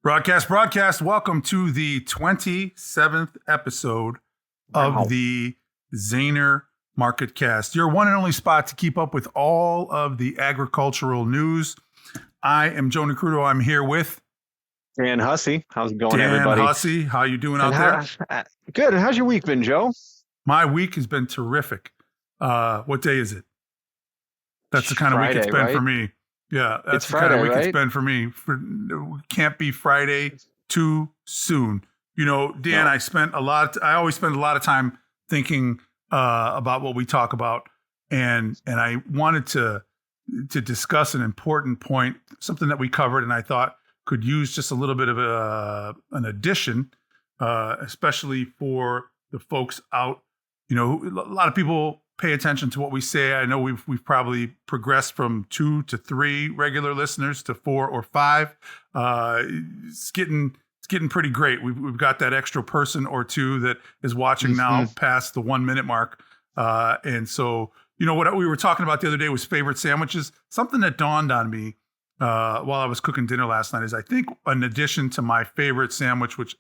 Broadcast. Welcome to the 27th episode of the Zaner MarketCast, your one and only spot to keep up with all of the agricultural news. I am Joe Nikruto. I'm here with Dan Hussey. How's it going, everybody? Dan Hussey. How you doing out there? Good. How's your week been, Joe? My week has been terrific. What day is it? That's the kind Friday, of week it's been right? for me. Yeah, that's It's the kind of Friday, week right? it's been for me. Can't be Friday too soon. You know, Dan, No. I always spend a lot of time thinking about what we talk about, and I wanted to discuss an important point, something that we covered, and I thought could use just a little bit of an addition, especially for the folks out. You know, a lot of people pay attention to what we say. I know we've probably progressed from 2 to 3 regular listeners to 4 or 5. It's getting pretty great. We've got that extra person or two that is watching now past the 1 minute mark. And so, you know, what we were talking about the other day was favorite sandwiches. Something that dawned on me while I was cooking dinner last night is I think in addition to my favorite sandwich, which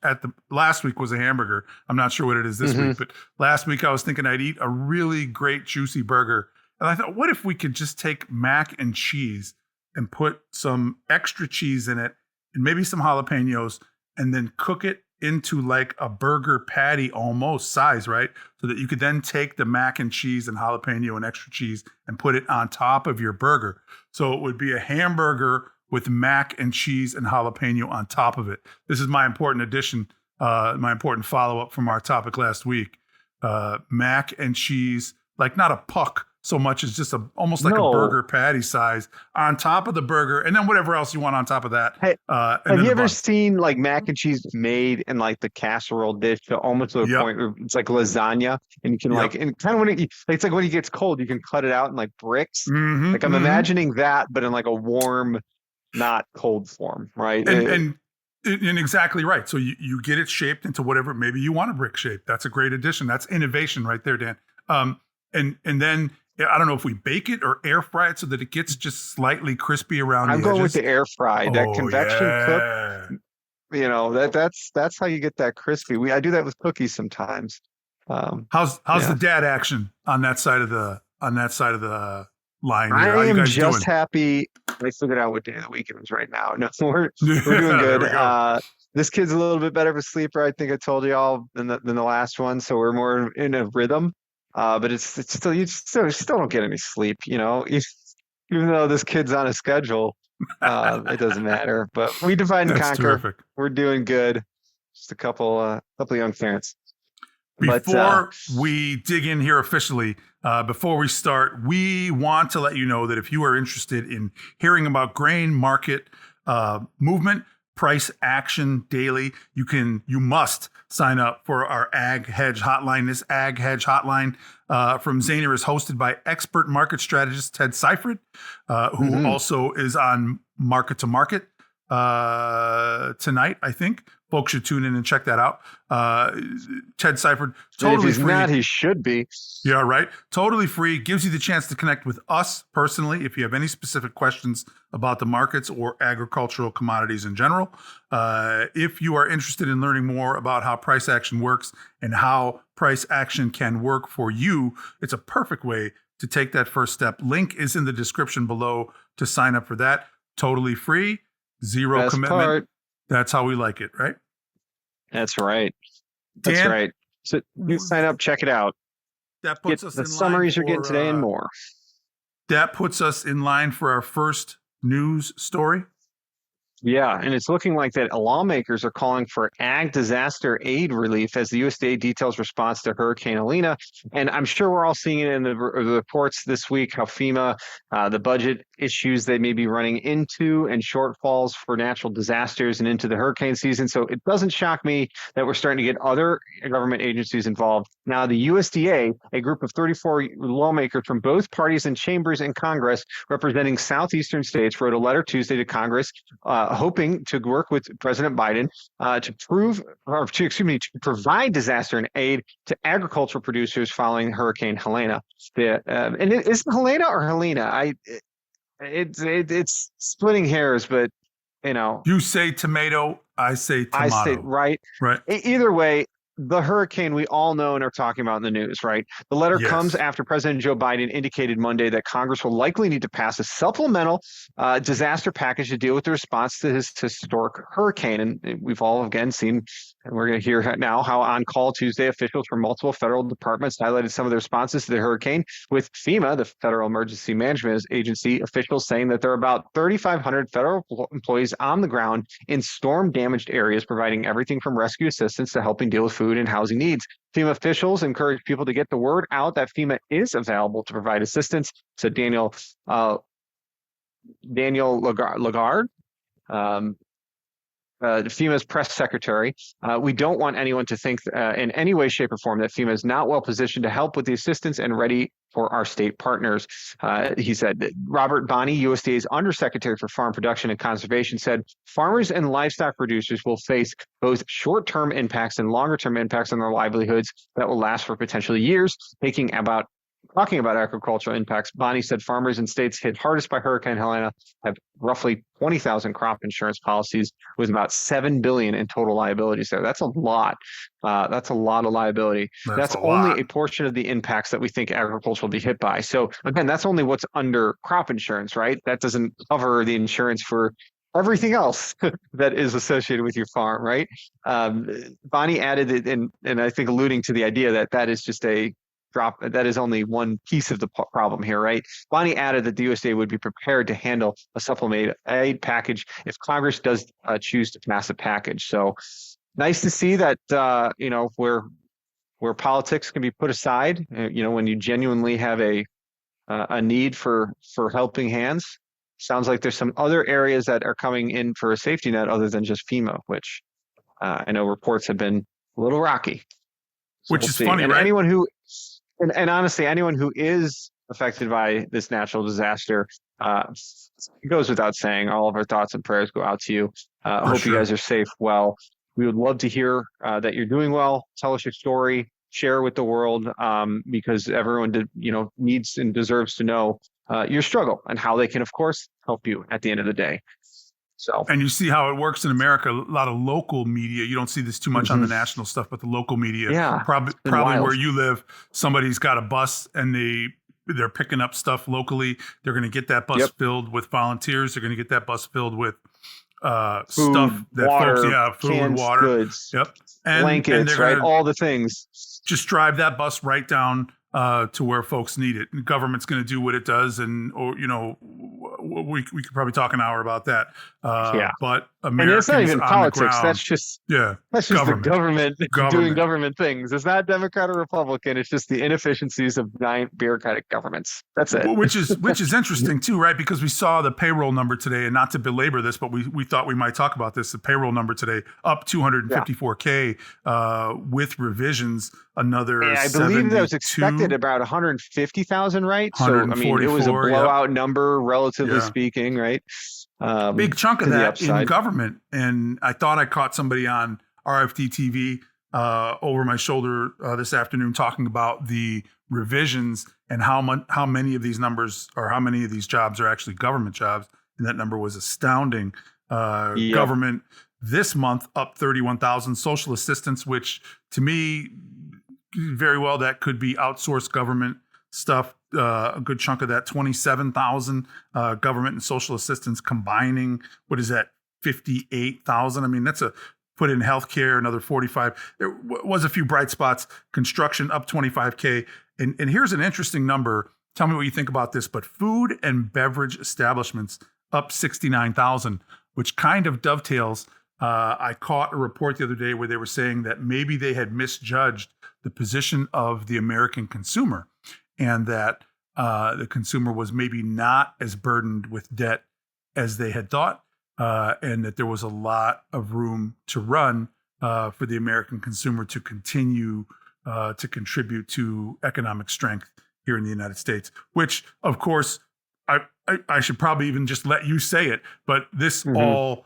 last week was a hamburger. I'm not sure what it is this week, but last week I was thinking I'd eat a really great juicy burger. And I thought, what if we could just take mac and cheese and put some extra cheese in it and maybe some jalapenos and then cook it into like a burger patty almost size, right? So that you could then take the mac and cheese and jalapeno and extra cheese and put it on top of your burger. So it would be a hamburger with mac and cheese and jalapeno on top of it. This is my important addition, my important follow-up from our topic last week. Mac and cheese, like not a puck so much as just almost like a burger patty size on top of the burger, and then whatever else you want on top of that. Hey, have you ever seen like mac and cheese made in like the casserole dish to almost to a point where it's like lasagna, and you can like, and kind of it's like when it gets cold, you can cut it out in like bricks. Like I'm imagining that, but in like a warm, not cold form, right? And exactly right. So you get it shaped into whatever, maybe you want a brick shape. That's a great addition. That's innovation right there, Dan. And then I don't know if we bake it or air fry it so that it gets just slightly crispy around the edges. I'm going with the air fry. That convection cook, you know, that's how you get that crispy. I do that with cookies sometimes. How's the dad action on that side of the line? I am just happy I figured out what day of the week it was right now. No, we're doing good. This kid's a little bit better of a sleeper. I think I told y'all than the last one. So we're more in a rhythm. But it's still, you still don't get any sleep, you know, even though this kid's on a schedule, it doesn't matter, but we divide and conquer. Terrific. We're doing good. Just a couple young parents. Before we dig in here officially, before we start, we want to let you know that if you are interested in hearing about grain market movement, price action daily, you must sign up for our Ag Hedge Hotline. This Ag Hedge Hotline from Zaner is hosted by expert market strategist Ted Seifert, who also is on Market to Market tonight, I think. Folks should tune in and check that out. Ted Seifert, totally free. If he's not, he should be. Yeah, right. Totally free. Gives you the chance to connect with us personally if you have any specific questions about the markets or agricultural commodities in general. If you are interested in learning more about how price action works and how price action can work for you, it's a perfect way to take that first step. Link is in the description below to sign up for that. Totally free, zero commitment. That's how we like it, right? That's right. That's right. So you sign up, check it out. That puts us the in line summaries you're getting today and more. That puts us in line for our first news story. Yeah, and it's looking like that lawmakers are calling for ag disaster aid relief as the USDA details response to Hurricane Helene. And I'm sure we're all seeing it in the reports this week, how FEMA, the budget issues they may be running into and shortfalls for natural disasters and into the hurricane season. So it doesn't shock me that we're starting to get other government agencies involved. Now, the USDA, a group of 34 lawmakers from both parties and chambers in Congress representing southeastern states, wrote a letter Tuesday to Congress hoping to work with President Biden to provide disaster and aid to agricultural producers following Hurricane Helene. And is it Helene or Helena? It's splitting hairs, but you know. You say tomato, I say I say, tomato. right. Right. Either way, the hurricane we all know and are talking about in the news, right? The letter comes Yes. after President Joe Biden indicated Monday that Congress will likely need to pass a supplemental disaster package to deal with the response to his historic hurricane. And we've all again seen, and we're going to hear now how on call Tuesday, officials from multiple federal departments highlighted some of the responses to the hurricane, with FEMA, the Federal Emergency Management Agency, officials saying that there are about 3,500 federal employees on the ground in storm damaged areas, providing everything from rescue assistance to helping deal with food and housing needs. FEMA officials encourage people to get the word out that FEMA is available to provide assistance, said Daniel Lagarde, FEMA's press secretary. We don't want anyone to think in any way, shape, or form that FEMA is not well positioned to help with the assistance and ready for our state partners. He said. Robert Bonney, USDA's Undersecretary for Farm Production and Conservation, said farmers and livestock producers will face both short-term impacts and longer-term impacts on their livelihoods that will last for potentially years. Talking about agricultural impacts, Bonnie said farmers in states hit hardest by Hurricane Helene have roughly 20,000 crop insurance policies with about $7 billion in total liabilities there. That's a lot. That's a lot of liability. That's only a portion of the impacts that we think agriculture will be hit by. So again, that's only what's under crop insurance, right? That doesn't cover the insurance for everything else that is associated with your farm, right? Bonnie added it, and I think alluding to the idea that that is just a drop, that is only one piece of the problem here, right? Bonnie added that the USDA would be prepared to handle a supplemental aid package if Congress does choose to pass a package. So nice to see that, where politics can be put aside, when you genuinely have a need for helping hands. Sounds like there's some other areas that are coming in for a safety net other than just FEMA, which I know reports have been a little rocky. So Which we'll is see. funny, And right? anyone who, and honestly, anyone who is affected by this natural disaster, it goes without saying, all of our thoughts and prayers go out to you. Hope you guys are safe. Well, we would love to hear that you're doing well. Tell us your story, share with the world, because everyone needs and deserves to know your struggle and how they can, of course, help you at the end of the day. So, and you see how it works in America. A lot of local media. You don't see this too much on the national stuff, but the local media, probably where you live, somebody's got a bus and they're picking up stuff locally. They're going to get that bus filled with volunteers. They're going to get that bus filled with food, stuff that water, food, canned water, goods, and blankets, right? All the things. Just drive that bus right down to where folks need it. And government's going to do what it does, we could probably talk an hour about that. But Americans, and it's not even politics. Ground, that's just government. The government doing government things. It's not Democrat or Republican. It's just the inefficiencies of giant bureaucratic governments. That's it. Which is interesting too, right? Because we saw the payroll number today, and not to belabor this, but we thought we might talk about this. The payroll number today up 254K with revisions. Another, I believe that was expected about 150,000, right? So I mean, it was a blowout number, relatively speaking, right? Big chunk of that in government. And I thought I caught somebody on RFD TV over my shoulder this afternoon talking about the revisions and how many of these numbers or how many of these jobs are actually government jobs. And that number was astounding. Government this month up 31,000. Social assistance, which to me, very well, that could be outsourced government stuff. A good chunk of that, 27,000 government and social assistance combining. What is that? 58,000. I mean, that's put in healthcare, another 45. There was a few bright spots. Construction up 25K. And here's an interesting number. Tell me what you think about this. But food and beverage establishments up 69,000, which kind of dovetails. I caught a report the other day where they were saying that maybe they had misjudged the position of the American consumer, and that the consumer was maybe not as burdened with debt as they had thought, and that there was a lot of room to run for the American consumer to continue to contribute to economic strength here in the United States, which, of course, I should probably even just let you say it, but this all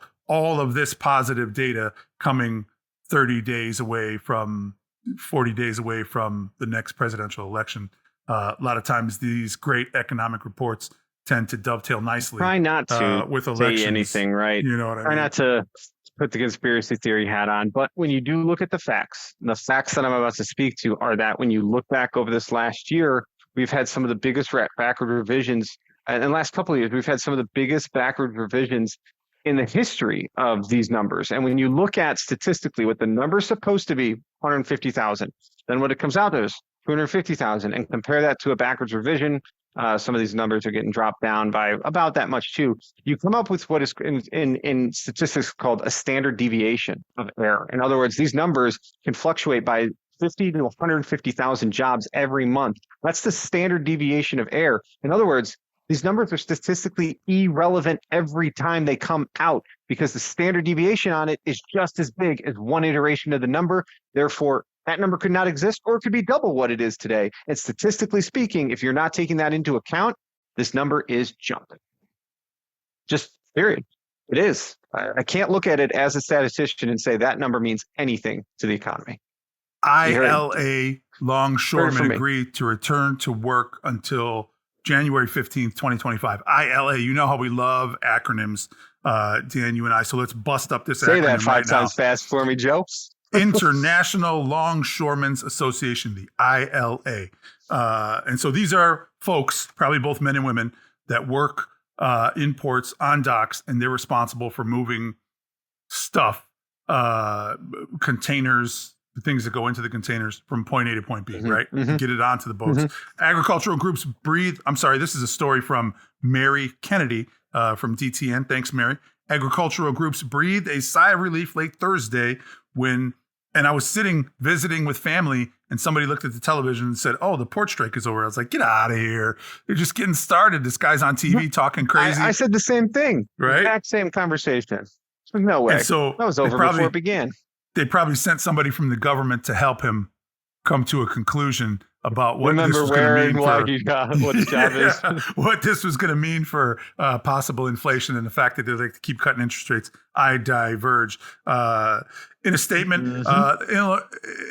of this positive data coming 30 days away from 40 days away from the next presidential election. A lot of times these great economic reports tend to dovetail nicely. Try not to with elections. say anything, right? You know what I mean? Try not to put the conspiracy theory hat on. But when you do look at the facts that I'm about to speak to are that when you look back over this last year, we've had some of the biggest backward revisions. In the last couple of years, we've had some of the biggest backward revisions in the history of these numbers. And when you look at statistically what the number is supposed to be, 150,000, then what it comes out to is 250,000, and compare that to a backwards revision. Some of these numbers are getting dropped down by about that much too. You come up with what is in statistics called a standard deviation of error. In other words, these numbers can fluctuate by 50 to 150,000 jobs every month. That's the standard deviation of error. In other words, these numbers are statistically irrelevant every time they come out because the standard deviation on it is just as big as one iteration of the number. Therefore, that number could not exist, or it could be double what it is today. And statistically speaking, if you're not taking that into account, this number is jumping. Just period. It is. I can't look at it as a statistician and say that number means anything to the economy. ILA longshoremen agreed to return to work until January 15th, 2025. ILA, you know how we love acronyms, Dan, you and I. So let's bust up this acronym. Say that five times fast for me, Joe. International Longshoremen's Association, the ILA. And so these are folks, probably both men and women, that work in ports on docks, and they're responsible for moving stuff, containers, the things that go into the containers from point A to point B, right? To get it onto the boats. Agricultural groups breathe. I'm sorry, this is a story from Mary Kennedy from DTN. Thanks, Mary. Agricultural groups breathed a sigh of relief late Thursday and I was visiting with family, and somebody looked at the television and said, "Oh, the port strike is over." I was like, "Get out of here. They're just getting started. This guy's on TV talking crazy." I said the same thing. Right? Exact same conversation. No way. And so that was over before it began. They probably sent somebody from the government to help him come to a conclusion about what this was going to mean what the job is. What this was going to mean for possible inflation and the fact that they like to keep cutting interest rates. I diverge. In a statement,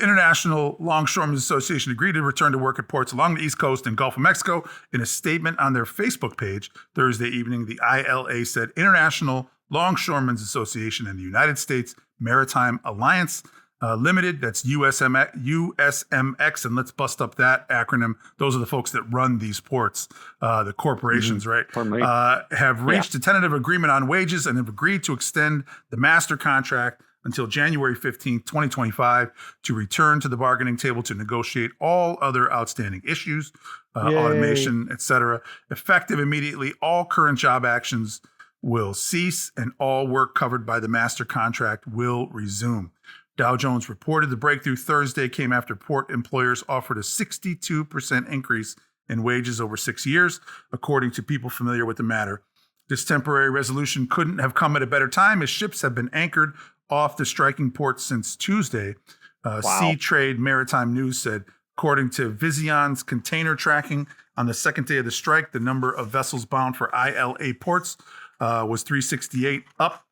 International Longshoremen's Association agreed to return to work at ports along the East Coast and Gulf of Mexico. In a statement on their Facebook page Thursday evening, the ILA said International Longshoremen's Association and the United States Maritime Alliance Limited, that's USMX, and let's bust up that acronym. Those are the folks that run these ports, the corporations, right? Have reached a tentative agreement on wages and have agreed to extend the master contract until January 15th, 2025, to return to the bargaining table to negotiate all other outstanding issues, automation, et cetera. Effective immediately, all current job actions will cease and all work covered by the master contract will resume. Dow Jones reported the breakthrough Thursday came after port employers offered a 62% increase in wages over 6 years, according to people familiar with the matter. This temporary resolution couldn't have come at a better time as ships have been anchored off the striking ports since Tuesday. Sea Trade Maritime News said, according to Vizion's container tracking, on the second day of the strike, the number of vessels bound for ILA ports was 368, up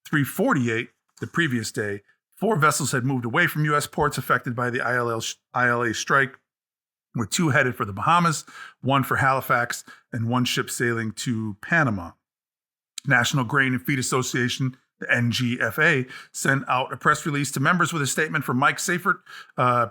348 the previous day. 4 vessels had moved away from U.S. ports affected by the ILA strike, with 2 headed for the Bahamas, 1 for Halifax, and 1 ship sailing to Panama. National Grain and Feed Association, the NGFA, sent out a press release to members with a statement from Mike Seifert,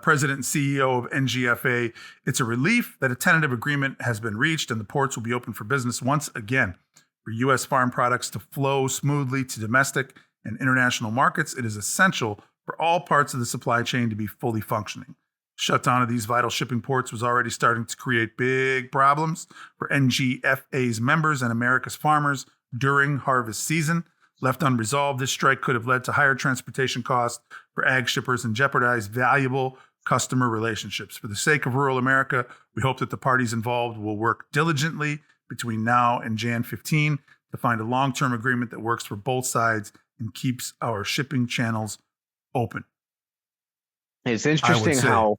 president and CEO of NGFA. It's a relief that a tentative agreement has been reached and the ports will be open for business once again. For U.S. farm products to flow smoothly to domestic and international markets, it is essential for all parts of the supply chain to be fully functioning. Shutdown of these vital shipping ports was already starting to create big problems for NGFA's members and America's farmers during harvest season. Left unresolved, this strike could have led to higher transportation costs for ag shippers and jeopardized valuable customer relationships. For the sake of rural America, we hope that the parties involved will work diligently between now and Jan 15 to find a long-term agreement that works for both sides and keeps our shipping channels open. It's interesting how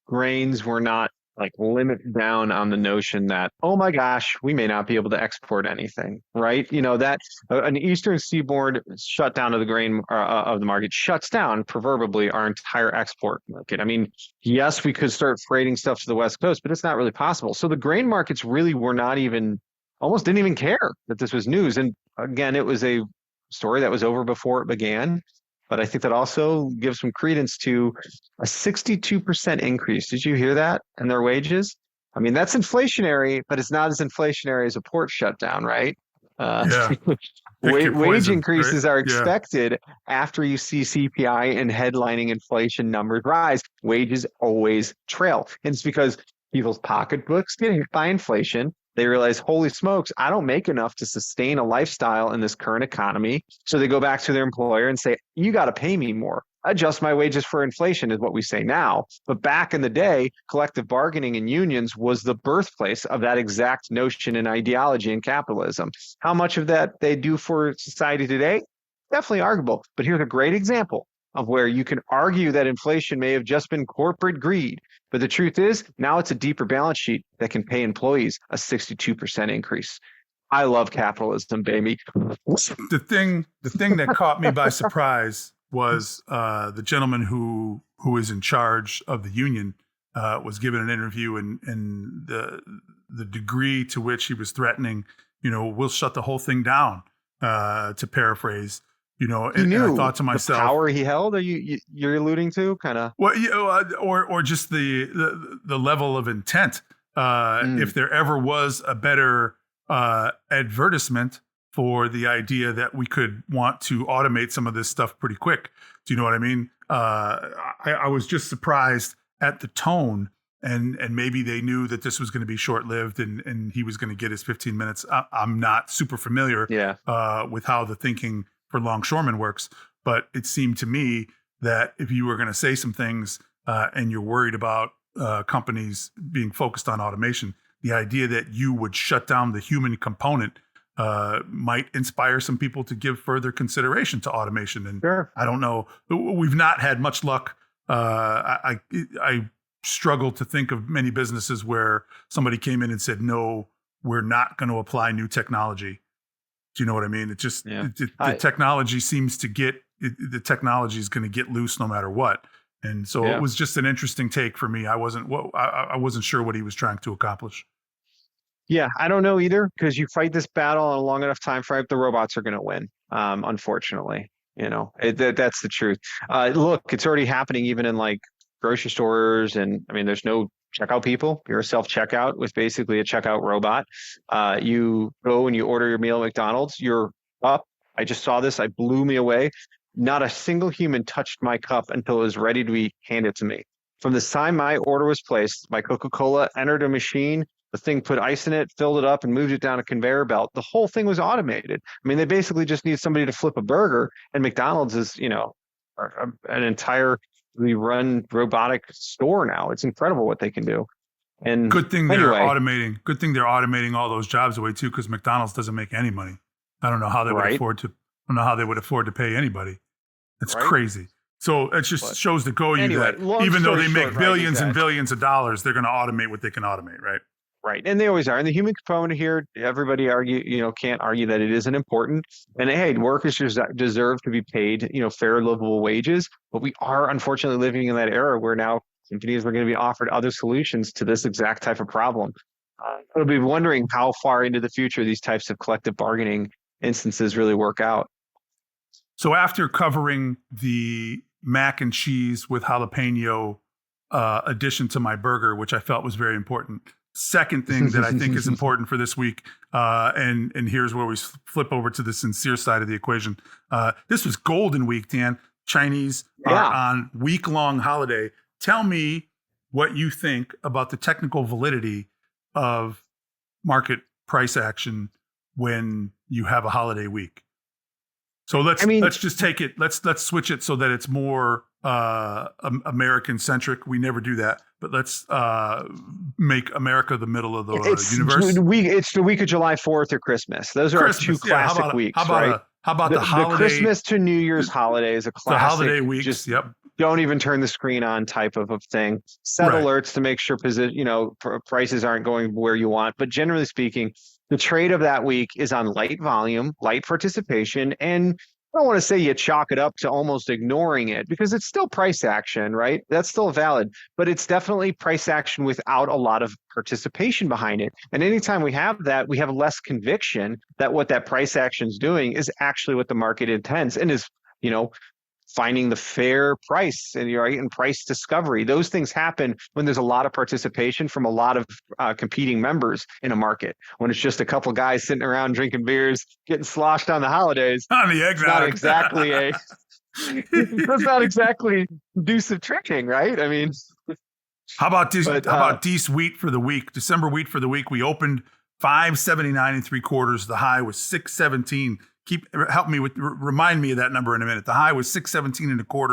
grains were not like limited down on the notion that, oh my gosh, we may not be able to export anything, right? You know, that an Eastern Seaboard shutdown of the grain of the market shuts down proverbially our entire export market. I mean, yes, we could start freighting stuff to the West Coast, but it's not really possible. So the grain markets really were not even, almost didn't even care that this was news. And again, it was a story that was over before it began. But I think that also gives some credence to a 62% increase. Did you hear that in their wages? I mean, that's inflationary, but it's not as inflationary as a port shutdown, right? Yeah. Pick your Wage poison, right? increases are Yeah. expected after you see CPI and headlining inflation numbers rise. Wages always trail. And it's because people's pocketbooks get hit by inflation. They realize, holy smokes, I don't make enough to sustain a lifestyle in this current economy. So they go back to their employer and say, you got to pay me more. Adjust my wages for inflation is what we say now. But back in the day, collective bargaining and unions was the birthplace of that exact notion and ideology in capitalism. How much of that they do for society today? Definitely arguable. But here's a great example of where you can argue that inflation may have just been corporate greed. But the truth is, now it's a deeper balance sheet that can pay employees a 62% increase. I love capitalism, baby. The thing that caught me by surprise was the gentleman who is in charge of the union was given an interview, and the degree to which he was threatening, we'll shut the whole thing down, to paraphrase. And I thought to myself, the power he held. Are you're alluding to kind of? Well, or just the level of intent. If there ever was a better advertisement for the idea that we could want to automate some of this stuff pretty quick, do you know what I mean? I was just surprised at the tone, and maybe they knew that this was going to be short lived, and he was going to get his 15 minutes. I'm not super familiar with how the thinking for longshoremen works, but it seemed to me that if you were going to say some things and you're worried about companies being focused on automation, the idea that you would shut down the human component might inspire some people to give further consideration to automation. And Sure. I don't know, we've not had much luck. I struggle to think of many businesses where somebody came in and said, no, we're not going to apply new technology. Do you know what I mean? It just, the technology seems to the technology is going to get loose no matter what. And so it was just an interesting take for me. I wasn't sure what he was trying to accomplish. Yeah, I don't know either, because you fight this battle on a long enough time frame, the robots are going to win. Unfortunately, that's the truth. Look, it's already happening even in like grocery stores, and I mean, there's no checkout people. You're a self-checkout with basically a checkout robot. You go and you order your meal at McDonald's. You're up. I just saw this. It blew me away. Not a single human touched my cup until it was ready to be handed to me. From the time my order was placed, my Coca-Cola entered a machine. The thing put ice in it, filled it up, and moved it down a conveyor belt. The whole thing was automated. I mean, they basically just need somebody to flip a burger, and McDonald's is, an entirely run robotic store now. It's incredible what they can do. And good thing they're automating. Good thing they're automating all those jobs away too, because McDonald's doesn't make any money. I don't know how they would afford to. I don't know how they would afford to pay anybody. It's crazy. So it just shows to go you that even though they make billions and billions of dollars, they're going to automate what they can automate, right? Right. And they always are. And the human component here, everybody can't argue that it isn't important. And hey, workers deserve to be paid, fair, livable wages. But we are unfortunately living in that era where now companies are going to be offered other solutions to this exact type of problem. I'll be wondering how far into the future these types of collective bargaining instances really work out. So after covering the mac and cheese with jalapeno addition to my burger, which I felt was very important, second thing that I think is important for this week, and here's where we flip over to the sincere side of the equation. This was Golden Week, Dan. Chinese are on week-long holiday. Tell me what you think about the technical validity of market price action when you have a holiday week. So let's just take it. Let's switch it so that it's more American centric. We never do that, but let's make America the middle of the universe. It's the week of July 4th or Christmas. Those are our two classic weeks. How about the holiday? The Christmas to New Year's holiday is a classic. The holiday weeks. Just don't even turn the screen on type of a thing. Set alerts to make sure prices aren't going where you want. But generally speaking, the trade of that week is on light volume, light participation, and I don't want to say you chalk it up to almost ignoring it because it's still price action, right? That's still valid, but it's definitely price action without a lot of participation behind it. And anytime we have that, we have less conviction that what that price action is doing is actually what the market intends and is, you know, finding the fair price and right and price discovery. Those things happen when there's a lot of participation from a lot of competing members in a market. When it's just a couple guys sitting around drinking beers, getting sloshed on the holidays, On the it's not eggnog. exactly a. That's not exactly conducive trading, right? I mean, How about this? but How about Dece wheat for the week? December wheat for the week. We opened 579 3/4. The high was 617. Help me remind me of that number in a minute. The high was 617 1/4.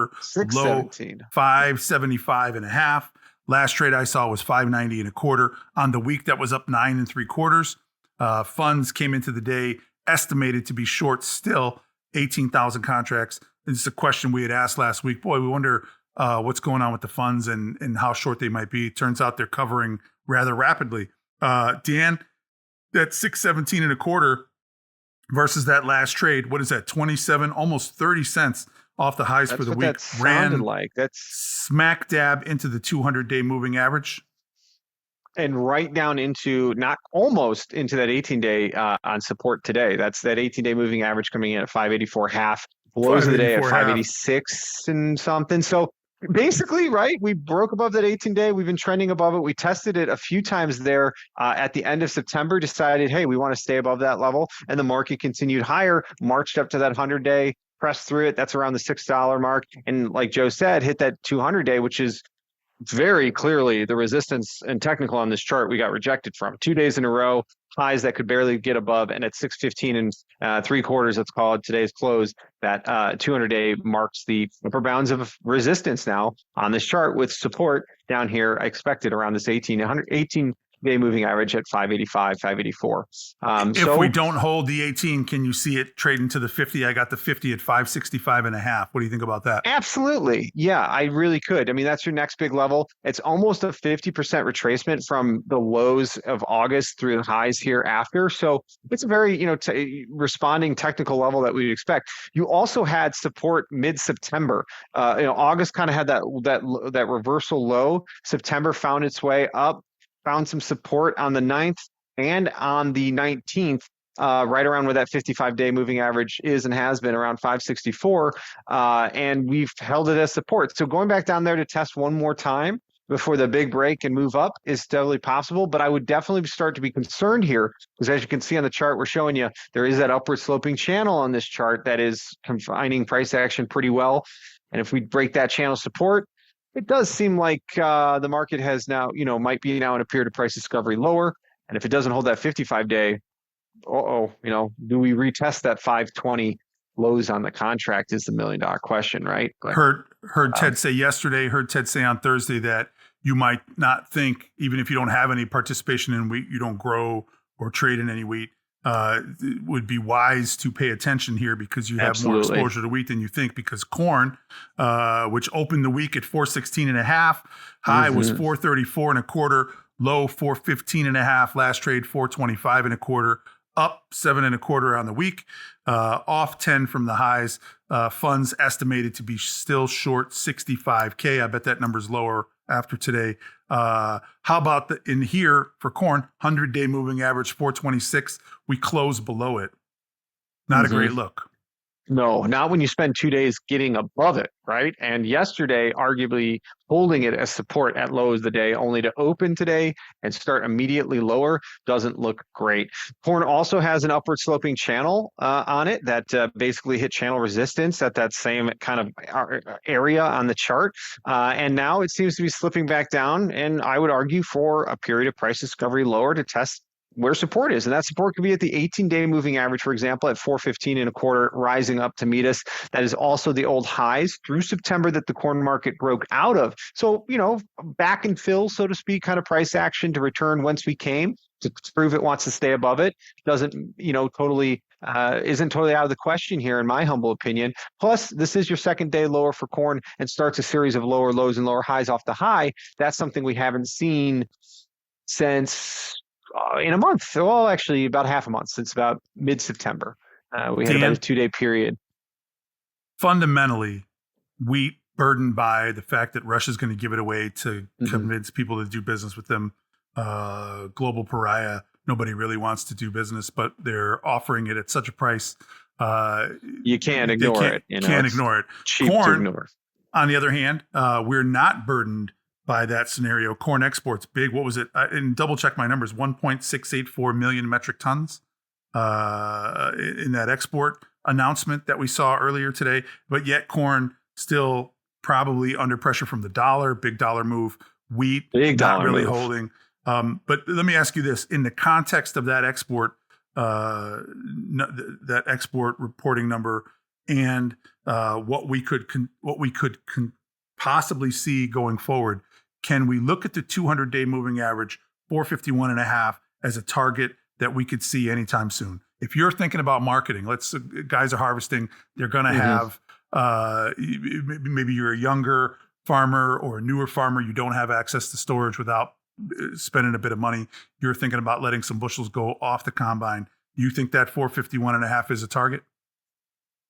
Low 617. 575.5. Last trade I saw was 590 1/4. On the week, that was up 9 3/4. Funds came into the day estimated to be short still 18,000 contracts. This is a question we had asked last week. Boy, we wonder what's going on with the funds and how short they might be. Turns out they're covering rather rapidly. Dan, that 617 1/4 versus that last trade, what is that? 27, almost 30 cents off the highs for the week. That ran like that's smack dab into the 200-day moving average. And right down into not almost into that 18-day on support today. That's that 18-day moving average coming in at 584.5. Lows of the day at 586 and something. So basically, right, we broke above that 18-day. We've been trending above it. We tested it a few times there at the end of September, decided, hey, we want to stay above that level. And the market continued higher, marched up to that 100-day, pressed through it. That's around the $6 mark. And like Joe said, hit that 200-day, which is very clearly the resistance and technical on this chart we got rejected from 2 days in a row, highs that could barely get above, and at 615 3/4, let's call it today's close, that 200-day marks the upper bounds of resistance now on this chart, with support down here expected around this 18-day moving average at 585, 584. If we don't hold the 18, can you see it trading to the 50? I got the 50 at 565.5. What do you think about that? Absolutely. Yeah, I really could. I mean, that's your next big level. It's almost a 50% retracement from the lows of August through the highs here after. So it's a very, responding technical level that we'd expect. You also had support mid-September. August kind of had that reversal low. September found its way up, found some support on the 9th and on the 19th, right around where that 55-day moving average is and has been, around 564. And we've held it as support. So going back down there to test one more time before the big break and move up is definitely possible. But I would definitely start to be concerned here, because as you can see on the chart we're showing you, there is that upward sloping channel on this chart that is confining price action pretty well. And if we break that channel support, it does seem like the market has now, might be now in a period of price discovery lower. And if it doesn't hold that 55-day, do we retest that 520 lows on the contract is the $1 million question, right? But, heard Ted say yesterday, heard Ted say on Thursday that you might not think, even if you don't have any participation in wheat, you don't grow or trade in any wheat, it would be wise to pay attention here because you have Absolutely. more exposure to wheat than you think, because corn, which opened the week at 416.5, high was 434.25, low 415.5, last trade 425.25, up 7.25 on the week, off 10 from the highs. Funds estimated to be still short 65K. I bet that number's lower after today. How about in here for corn, 100-day moving average 426. We close below it. Not a great look. No, not when you spend 2 days getting above it, right? And yesterday, arguably holding it as support at lows of the day, only to open today and start immediately lower, doesn't look great. Corn also has an upward sloping channel on it that basically hit channel resistance at that same kind of area on the chart. And now it seems to be slipping back down, and I would argue for a period of price discovery lower to test where support is. And that support could be at the 18-day moving average, for example, at 415.25, rising up to meet us. That is also the old highs through September that the corn market broke out of. So, back and fill, so to speak, kind of price action to return whence we came, to prove it wants to stay above it. Doesn't, totally isn't totally out of the question here, in my humble opinion. Plus, this is your second day lower for corn and starts a series of lower lows and lower highs off the high. That's something we haven't seen since in a month. Well, actually about half a month, since about mid-September. We had about a 2-day period. fundamentally, wheat burdened by the fact that Russia's going to give it away to convince people to do business with them. Global pariah. Nobody really wants to do business, but they're offering it at such a price. You can't ignore it. Can't ignore it. Cheap Corn, to ignore. on the other hand, we're not burdened by that scenario. Corn exports big. What was it? And double check my numbers. 1.684 million metric tons in that export announcement that we saw earlier today. But yet corn still probably under pressure from the dollar. Big dollar move. Wheat not really holding. But let me ask you this: in the context of that export reporting number, and what we could possibly see going forward, can we look at the 200-day moving average 451.5 as a target that we could see anytime soon? If you're thinking about marketing, guys are harvesting, they're going to have maybe you're a younger farmer or a newer farmer, you don't have access to storage without spending a bit of money. You're thinking about letting some bushels go off the combine. Do you think that 451.5 is a target?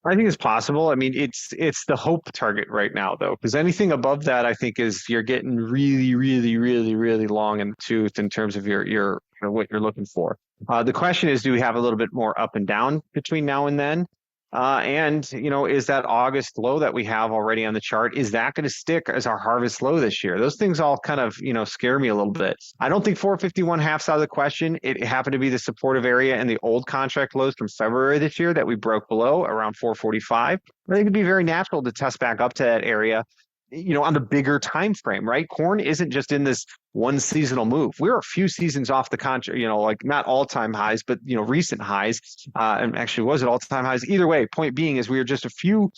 I think it's possible. I mean, it's the hope target right now, though, because anything above that, I think, is you're getting really, really, really, really long in the tooth in terms of your what you're looking for. The question is, do we have a little bit more up and down between now and then? And is that August low that we have already on the chart, is that going to stick as our harvest low this year? Those things all kind of, scare me a little bit. I don't think 451 half's out of the question. It happened to be the supportive area in the old contract lows from February this year that we broke below around 445. I think it'd be very natural to test back up to that area, on the bigger time frame, right? Corn isn't just in this one seasonal move. We're a few seasons off the contract, like not all-time highs, but recent highs. And actually, was it all-time highs? Either way, point being is we are just a few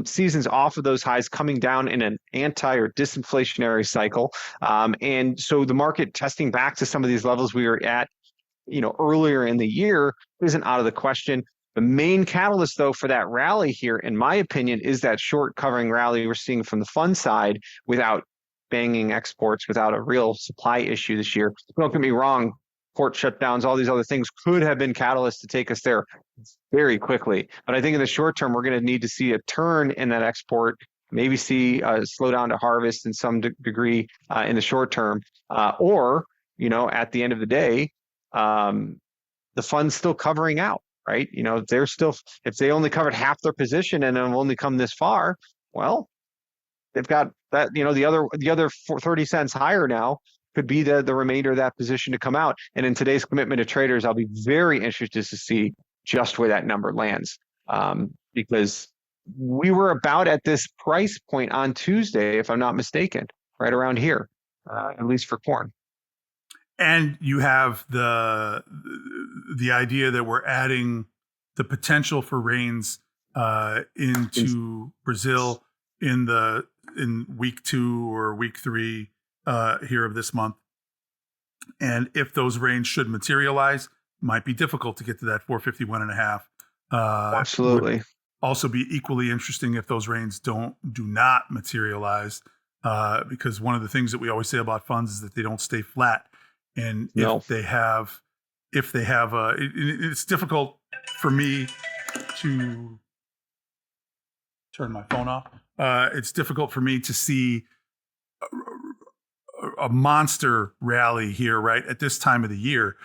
seasons off of those highs, coming down in an anti or disinflationary cycle. And so the market testing back to some of these levels we were at, earlier in the year isn't out of the question. The main catalyst, though, for that rally here, in my opinion, is that short covering rally we're seeing from the fund side without banging exports, without a real supply issue this year. Don't get me wrong, port shutdowns, all these other things could have been catalysts to take us there very quickly. But I think in the short term, we're going to need to see a turn in that export, maybe see a slowdown to harvest in some degree in the short term. Or, at the end of the day, the fund's still covering out. Right. They're still, if they only covered half their position and have only come this far, well, they've got that, the other 30 cents higher now could be the remainder of that position to come out. And in today's commitment to traders, I'll be very interested to see just where that number lands. Because we were about at this price point on Tuesday, if I'm not mistaken, right around here, at least for corn. And you have the idea that we're adding the potential for rains into Brazil in week 2 or week 3 here of this month. And if those rains should materialize, might be difficult to get to that 451.5. Absolutely. Also be equally interesting if those rains do not materialize, because one of the things that we always say about funds is that they don't stay flat. And if they have it's difficult for me to turn my phone off. It's difficult for me to see a monster rally here, right, at this time of the year,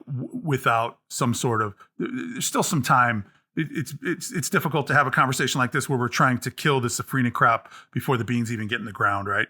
without some sort of. There's still some time. It's difficult to have a conversation like this where we're trying to kill the safrinha crop before the beans even get in the ground, right?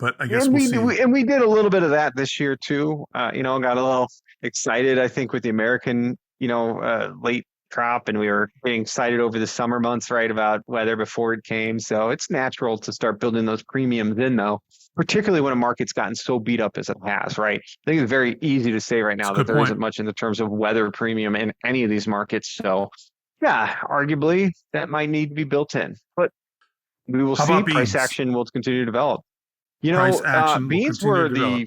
But I guess we'll see. And we did a little bit of that this year too. Got a little excited, I think, with the American, late crop, and we were getting excited over the summer months, right, about weather before it came. So it's natural to start building those premiums in, though, particularly when a market's gotten so beat up as it has, right? I think it's very easy to say right now that there isn't much in the terms of weather premium in any of these markets. So, yeah, arguably that might need to be built in, but we will see. Price action will continue to develop. Beans were the,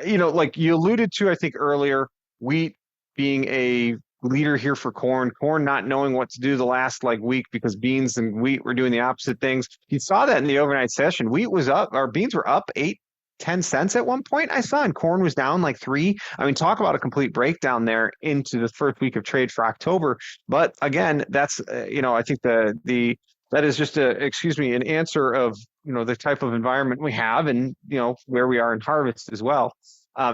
like you alluded to, I think earlier, wheat being a leader here for corn not knowing what to do the last week because beans and wheat were doing the opposite things. You saw that in the overnight session. Beans were up 8 10 cents at one point, I saw, and corn was down like 3. I mean, talk about a complete breakdown there into the first week of trade for October. But again, that's, I think that is just an answer of, the type of environment we have and, where we are in harvest as well.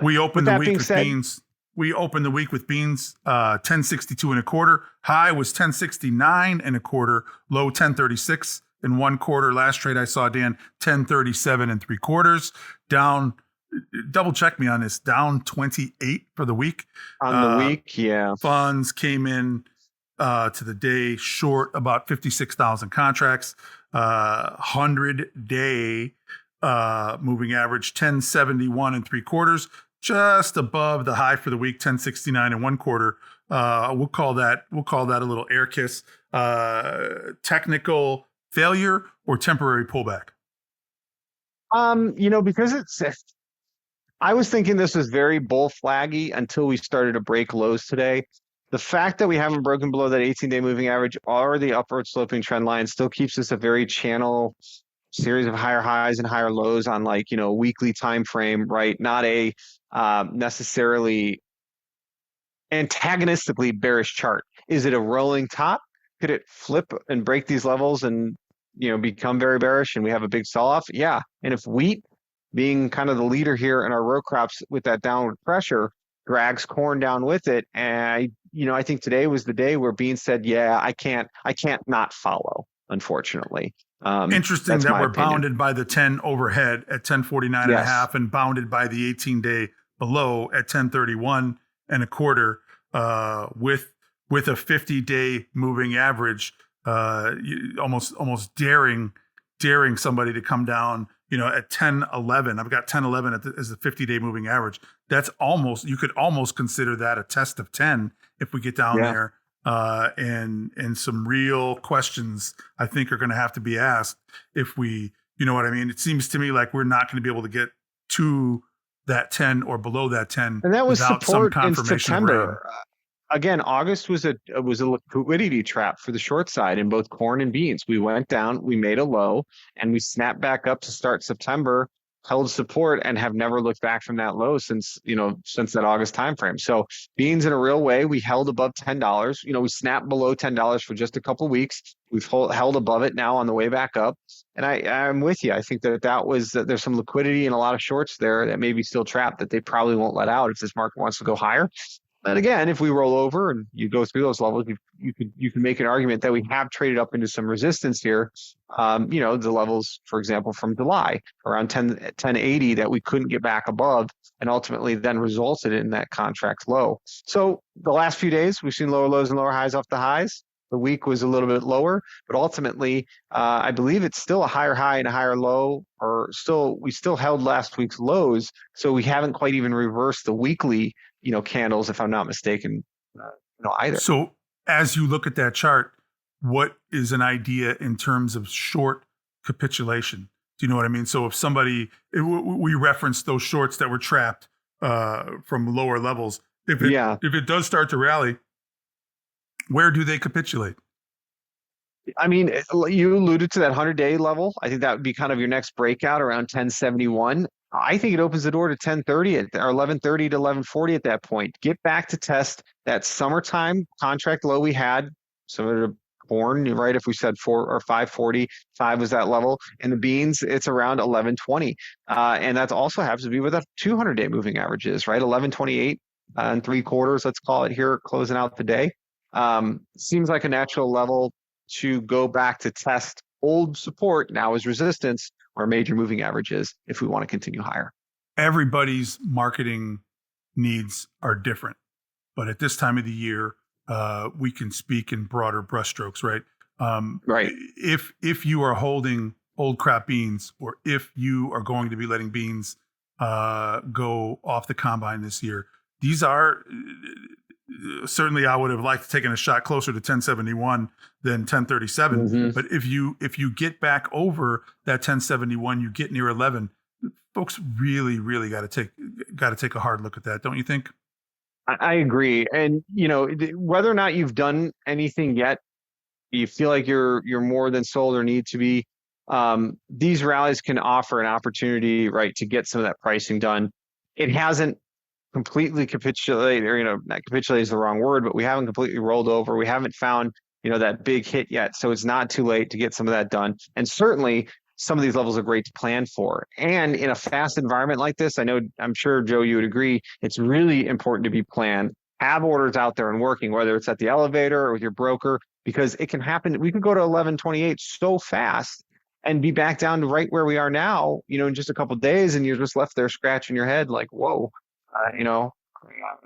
We With opened the that week being with said, beans. We opened the week with beans, 1062 and a quarter. High was 1069 and a quarter. Low 1036 and 1/4. Last trade I saw, Dan, 1037 and 3/4. Down, double check me on this, down 28 for the week. on the week, yeah. Funds came in to the day short about 56,000 contracts. 100-day moving average 1071 and 3/4, just above the high for the week 1069 and 1/4. We'll call that a little air kiss. Technical failure or temporary pullback? Because I was thinking this was very bull flaggy until we started to break lows today. The fact that we haven't broken below that 18-day moving average or the upward sloping trend line still keeps us a very channel series of higher highs and higher lows on weekly time frame, right? Not a necessarily antagonistically bearish chart. Is it a rolling top? Could it flip and break these levels and become very bearish and we have a big sell-off? Yeah. And if wheat, being kind of the leader here in our row crops with that downward pressure, drags corn down with it, and I think today was the day where beans said, yeah, I can't not follow, unfortunately. Interesting that we're opinion. bounded by the 10 overhead at 1049 and a half and bounded by the 18-day below at 1031 and a quarter, with a 50-day moving average, almost daring somebody to come down, at 1011. I've got 1011 as the 50-day moving average. That's you could almost consider that a test of 10 if we get down there. And some real questions I think are going to have to be asked if we, you know what I mean? It seems to me like we're not going to be able to get to that 10 or below that 10 and that was without support some confirmation in September. Again, August was a liquidity trap for the short side in both corn and beans. We went down, we made a low, and we snapped back up to start September, held support, and have never looked back from that low since that August timeframe. So beans, in a real way, we held above $10. We snapped below $10 for just a couple of weeks. We've held above it now on the way back up. And I'm with you. I think there's some liquidity and a lot of shorts there that may be still trapped that they probably won't let out if this market wants to go higher. But again, if we roll over and you go through those levels, you can make an argument that we have traded up into some resistance here. The levels, for example, from July around 1080 that we couldn't get back above, and ultimately then resulted in that contract low. So the last few days, we've seen lower lows and lower highs off the highs. The week was a little bit lower, but ultimately, I believe it's still a higher high and a higher low, we still held last week's lows. So we haven't quite even reversed the weekly candles, if I'm not mistaken, either. So as you look at that chart, what is an idea in terms of short capitulation? Do you know what I mean? So if we referenced those shorts that were trapped from lower levels, if it does start to rally, where do they capitulate? I mean, you alluded to that 100-day level. I think that would be kind of your next breakout around 1071. I think it opens the door to 1030 or 1130 to 1140 at that point. Get back to test that summertime contract low we had. Similar to corn, right? If we said 4 or 540, 5 was that level. And the beans, it's around 1120. And that also happens to be where the 200-day moving average is, right? 1128 and 3/4, let's call it here, closing out the day. Seems like a natural level to go back to test old support now as resistance or major moving averages if we want to continue higher. Everybody's marketing needs are different, but at this time of the year, we can speak in broader brushstrokes, right? Right. If you are holding old crop beans, or if you are going to be letting beans go off the combine this year, these are certainly, I would have liked to taken a shot closer to 1071 than 1037. Mm-hmm. But if you get back over that 1071, you get near 11. Folks really, really got to take a hard look at that, don't you think? I agree. And whether or not you've done anything yet, you feel like you're more than sold or need to be. these rallies can offer an opportunity, right, to get some of that pricing done. It hasn't completely capitulated, or, not capitulate is the wrong word, but we haven't completely rolled over. We haven't found, that big hit yet. So it's not too late to get some of that done. And certainly some of these levels are great to plan for. And in a fast environment like this, I'm sure, Joe, you would agree, it's really important to be planned, have orders out there and working, whether it's at the elevator or with your broker, because it can happen. We could go to 1128 so fast and be back down to right where we are now, in just a couple of days, and you're just left there scratching your head like, whoa, I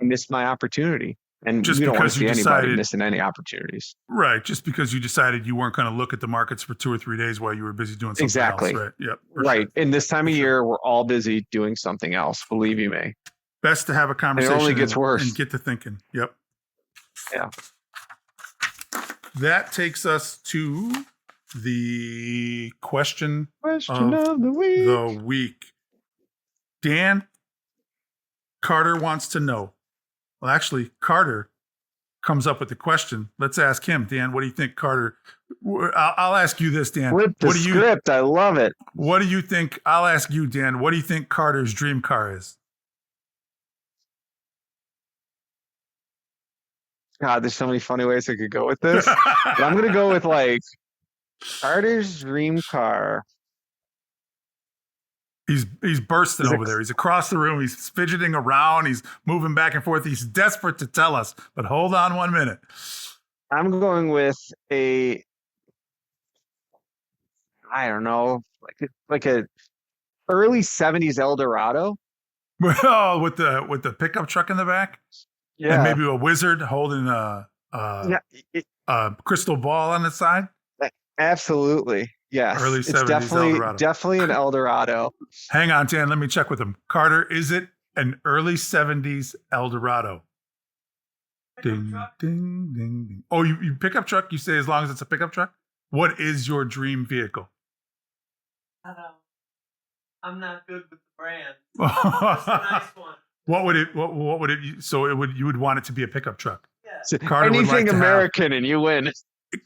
missed my opportunity. And just we don't want to because you see anybody decided, missing any opportunities. right? Just because you decided you weren't going to look at the markets for 2 or 3 days while you were busy doing something Exactly. else, right? Yep. Right. Sure. In this time of year, we're all busy doing something else. Believe you me. Best to have a conversation. It only gets worse. And get to thinking. Yep. Yeah. That takes us to the question of the week. Dan, Carter wants to know. Well, actually, Carter comes up with the question. Let's ask him. Dan, what do you think, Carter? I'll ask you this, Dan. Flip the script. I love it. What do you think? I'll ask you, Dan. What do you think Carter's dream car is? God, there's so many funny ways I could go with this. But I'm going to go with Carter's dream car. He's bursting over there. He's across the room. He's fidgeting around. He's moving back and forth. He's desperate to tell us, but hold on 1 minute. I'm going with I don't know, like a early 70s Eldorado. Well, with the pickup truck in the back. Yeah. And maybe a wizard holding a crystal ball on the side. Absolutely. Yes. Early 70s Eldorado. Definitely an Eldorado. Hang on, Dan. Let me check with him. Carter, is it an early 70s Eldorado? Ding, ding, ding, ding. Oh, you pickup truck? You say as long as it's a pickup truck? What is your dream vehicle? I'm not good with the brand. Just a nice one. What would it? So you would want it to be a pickup truck. Yeah. Carter anything would like American and you win.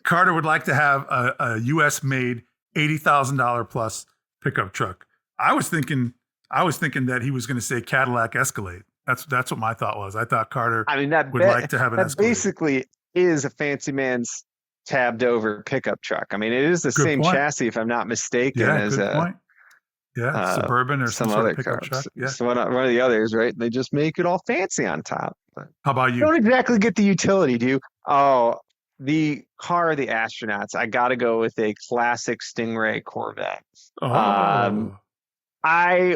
Carter would like to have a U.S. made $80,000 plus pickup truck. I was thinking that he was going to say Cadillac Escalade. That's what my thought was. I thought Carter would like to have an Escalade. Basically is a fancy man's tabbed over pickup truck. I mean, it is the same chassis, if I'm not mistaken, as good point. Yeah, Suburban or some other pickup truck. Yeah, so one of the others, right? They just make it all fancy on top. How about you? You don't exactly get the utility, do you? Oh, the car of the astronauts. I got to go with a classic Stingray Corvette. Oh. I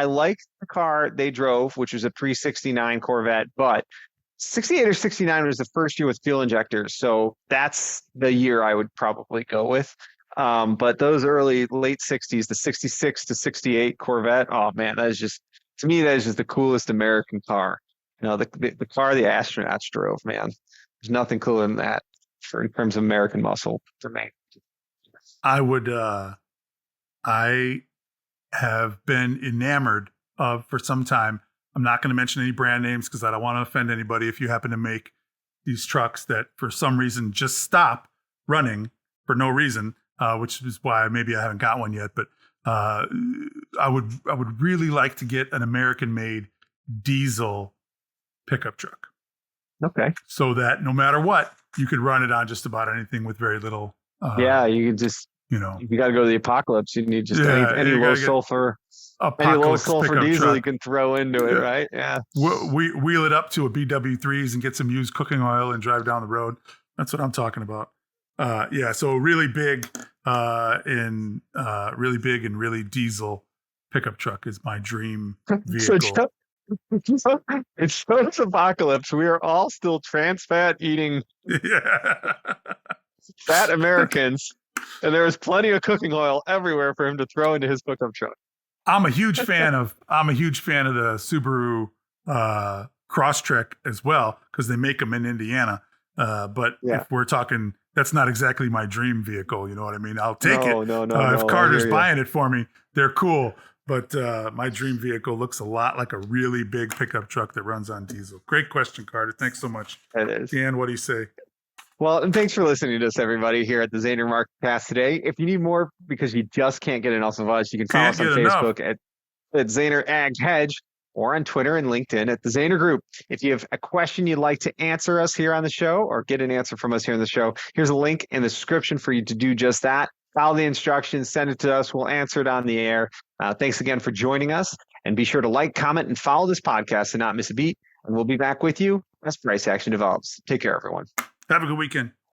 like the car they drove, which was a pre-69 Corvette, but 68 or 69 was the first year with fuel injectors. So that's the year I would probably go with. But those late 60s, the 66 to 68 Corvette, oh man, that is just the coolest American car. The car the astronauts drove, man. There's nothing cooler than that in terms of American muscle for me. I have been enamored of for some time. I'm not going to mention any brand names because I don't want to offend anybody. If you happen to make these trucks that for some reason just stop running for no reason, which is why maybe I haven't got one yet. But I would really like to get an American-made diesel pickup truck. Okay. So that no matter what, you could run it on just about anything with very little. You could just. If you got to go to the apocalypse, you need just any low sulfur diesel truck you can throw into it, right? Yeah. We wheel it up to a BW3s and get some used cooking oil and drive down the road. That's what I'm talking about. So really big and really diesel pickup truck is my dream vehicle. It's post-apocalypse. We are all still trans fat eating fat Americans. And there is plenty of cooking oil everywhere for him to throw into his pickup truck. I'm a huge fan of the Subaru Crosstrek as well because they make them in Indiana. But if we're talking, that's not exactly my dream vehicle. You know what I mean? I'll take it. No. If Carter's buying it for me, they're cool. But my dream vehicle looks a lot like a really big pickup truck that runs on diesel. Great question, Carter. Thanks so much. It is. Dan, what do you say? Well, and thanks for listening to us, everybody, here at the Zaner MarketCast today. If you need more because you just can't get enough of us, you can follow us on Facebook at Zaner Ag Hedge or on Twitter and LinkedIn at the Zaner Group. If you have a question you'd like to answer us here on the show or get an answer from us here on the show, here's a link in the description for you to do just that. Follow the instructions, send it to us. We'll answer it on the air. Thanks again for joining us. And be sure to like, comment, and follow this podcast to not miss a beat. And we'll be back with you as price action develops. Take care, everyone. Have a good weekend.